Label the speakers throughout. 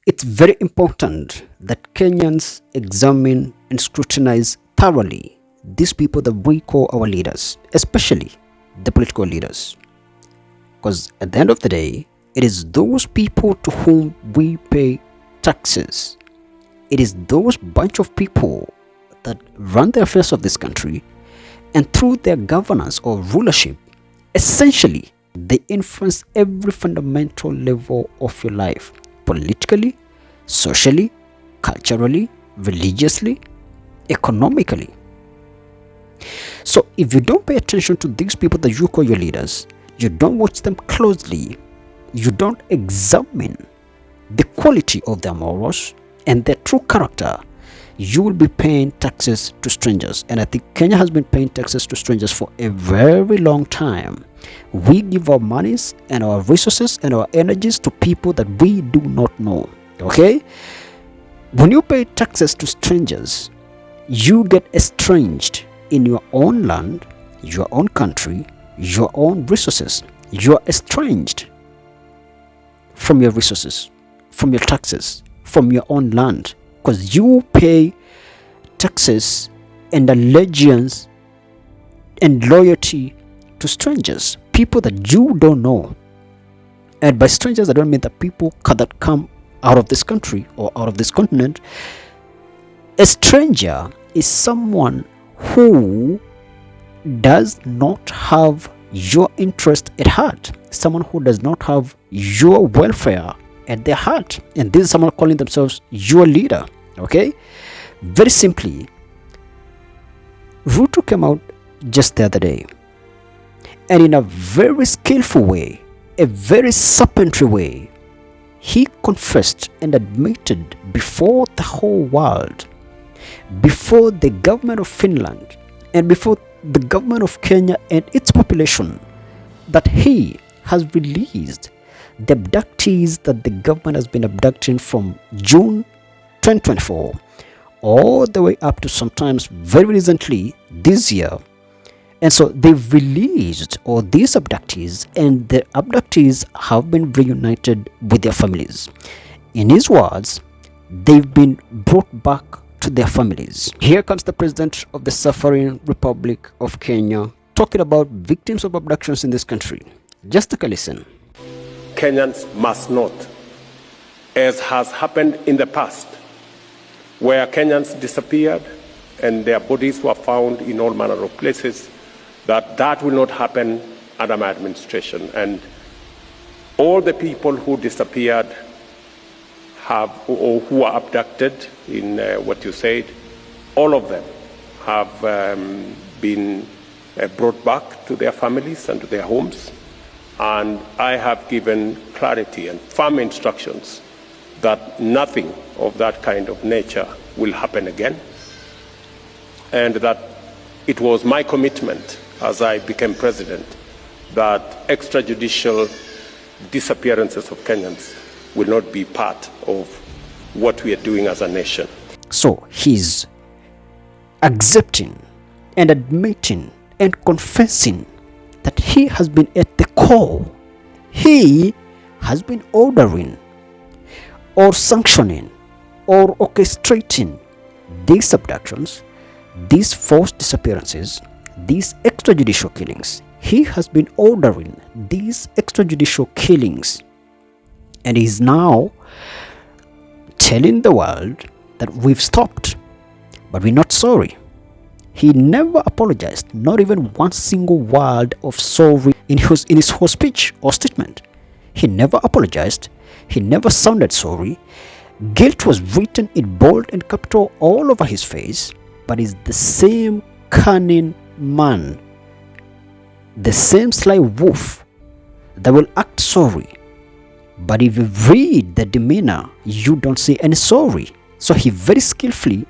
Speaker 1: It's very important that Kenyans examine and scrutinize thoroughly these people that we call our leaders, especially the political leaders. Because at the end of the day, it is those people to whom we pay taxes. It is those bunch of people that run the affairs of this country, and through their governance or rulership, essentially, they influence every fundamental level of your life, politically, socially, culturally, religiously, economically. So if you don't pay attention to these people that you call your leaders, you don't watch them closely, you don't examine the quality of their morals and their true character, you will be paying taxes to strangers. And I think Kenya has been paying taxes to strangers for a very long time. We give our monies and our resources and our energies to people that we do not know. Okay? When you pay taxes to strangers, you get estranged in your own land, your own country, your own resources. You are estranged from your resources, from your taxes, from your own land, because you pay taxes and allegiance and loyalty to strangers, people that you don't know. And by strangers, I don't mean the people that come out of this country or out of this continent. A stranger is someone who does not have your interest at heart, someone who does not have your welfare at their heart, and this is someone calling themselves your leader. Okay, very simply, Ruto came out just the other day, and in a very skillful way, a very serpentary way, he confessed and admitted before the whole world, before the government of Finland and before the government of Kenya and its population, that he has released the abductees that the government has been abducting from June 2024 all the way up to sometimes very recently this year. And so they've released all these abductees, and the abductees have been reunited with their families. In his words, they've been brought back to their families. Here comes the president of the suffering Republic of Kenya talking about victims of abductions in this country. Just take a listen.
Speaker 2: Kenyans must not, as has happened in the past, where Kenyans disappeared and their bodies were found in all manner of places, that will not happen under my administration. And all the people who disappeared or who are abducted in what you said, all of them have been brought back to their families and to their homes. And I have given clarity and firm instructions that nothing of that kind of nature will happen again, and that it was my commitment as I became president that extrajudicial disappearances of Kenyans will not be part of what we are doing as a nation.
Speaker 1: So he's accepting and admitting and confessing that he has been at the core. He has been ordering or sanctioning or orchestrating these abductions, these forced disappearances, these extrajudicial killings. He has been ordering these extrajudicial killings, and he's now telling the world that we've stopped, but we're not sorry. He never apologized, not even one single word of sorry in his whole speech or statement. He never apologized. He never sounded sorry. Guilt was written in bold and capital all over his face, but he's the same cunning man, the same sly wolf that will act sorry. But if you read the demeanor, you don't see any sorry. So he very skillfully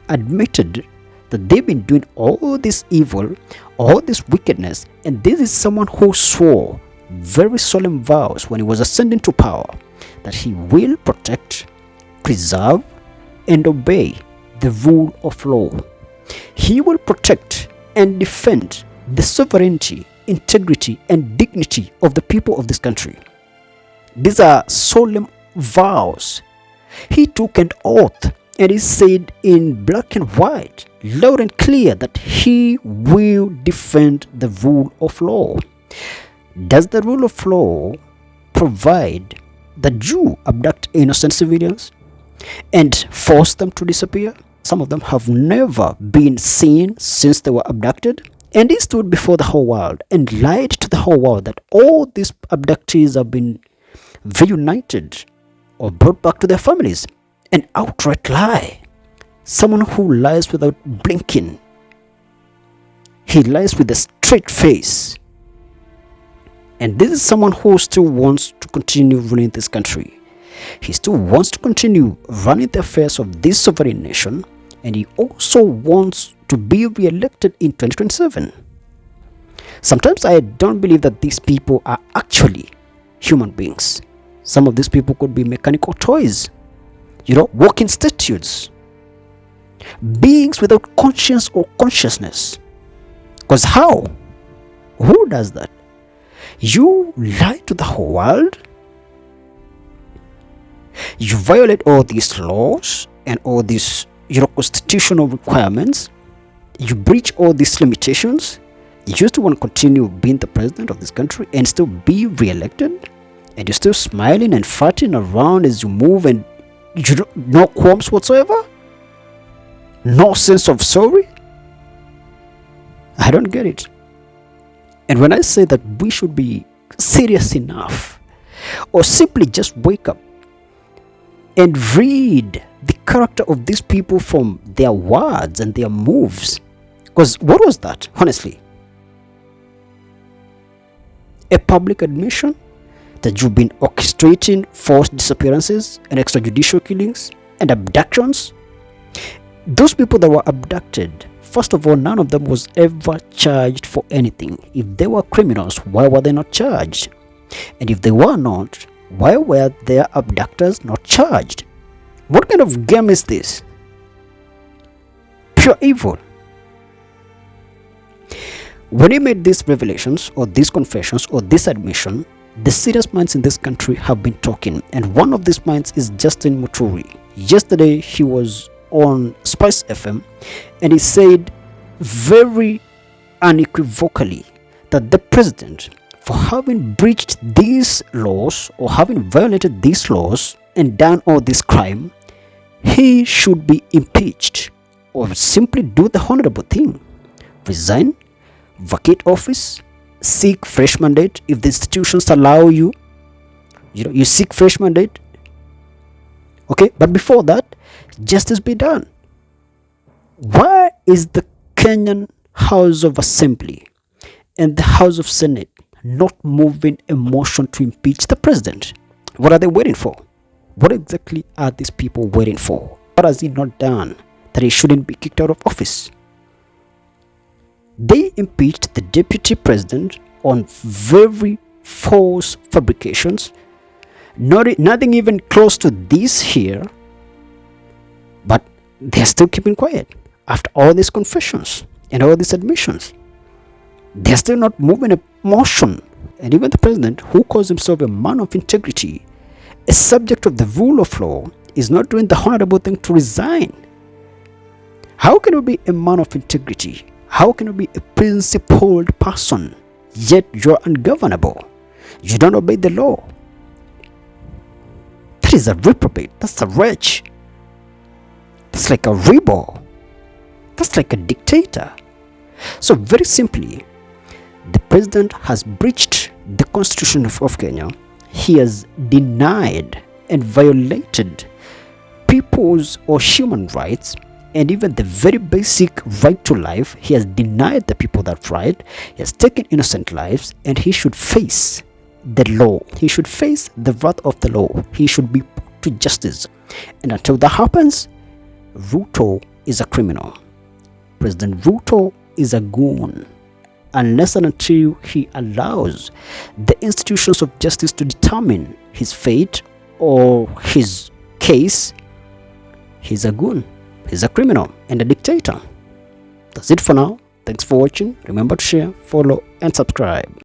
Speaker 1: admitted that they've been doing all this evil, all this wickedness, and this is someone who swore very solemn vows when he was ascending to power that he will protect, preserve, and obey the rule of law. He will protect and defend the sovereignty, integrity, and dignity of the people of this country. These are solemn vows He took an oath and he said in black and white, loud and clear, that he will defend the rule of law. Does the rule of law provide that you abduct innocent civilians and force them to disappear? Some of them have never been seen since they were abducted. And he stood before the whole world and lied to the whole world that all these abductees have been reunited or brought back to their families. An outright lie. Someone who lies without blinking. He lies with a straight face. And this is someone who still wants to continue running this country. He still wants to continue running the affairs of this sovereign nation. And he also wants to be re-elected in 2027. Sometimes I don't believe that these people are actually human beings. Some of these people could be mechanical toys, walking statues, beings without conscience or consciousness. Because how? Who does that? You lie to the whole world. You violate all these laws and all these constitutional requirements. You breach all these limitations. You still want to continue being the president of this country and still be re-elected, and you're still smiling and farting around as you move, and no qualms whatsoever, no sense of sorry. I don't get it. And when I say that we should be serious enough, or simply just wake up and read the character of these people from their words and their moves. Because what was that, honestly? A public admission that you've been orchestrating forced disappearances and extrajudicial killings and abductions? Those people that were abducted, first of all, none of them was ever charged for anything. If they were criminals, why were they not charged? And if they were not, why were their abductors not charged? What kind of game is this? Pure evil. When he made these revelations or these confessions or this admission, the serious minds in this country have been talking, and one of these minds is Justin Muturi. Yesterday he was on Spice FM and he said very unequivocally that the president, for having breached these laws or having violated these laws and done all this crime, he should be impeached, or simply do the honorable thing: resign, vacate office, seek fresh mandate. If the institutions allow you, you seek fresh mandate. Okay, but before that, justice be done. Why is the Kenyan House of Assembly and the House of Senate not moving a motion to impeach the president? What are they waiting for? What exactly are these people waiting for? What has he not done that he shouldn't be kicked out of office? They impeached the deputy president on very false fabrications. Nothing even close to this here. But they're still keeping quiet after all these confessions and all these admissions. They're still not moving a motion. And even the president, who calls himself a man of integrity, a subject of the rule of law, is not doing the honorable thing to resign. How can you be a man of integrity? How can you be a principled person, yet you're ungovernable? You don't obey the law. That is a reprobate. That's a wretch. That's like a rebel. That's like a dictator. So very simply, the president has breached the constitution of Kenya. He has denied and violated people's or human rights, and even the very basic right to life. He has denied the people that right. He has taken innocent lives, and he should face the law. He should face the wrath of the law. He should be put to justice. And until that happens, Ruto is a criminal. President Ruto is a goon. Unless and until he allows the institutions of justice to determine his fate or his case, he's a goon. He's a criminal and a dictator. That's it for now. Thanks for watching. Remember to share, follow, and subscribe.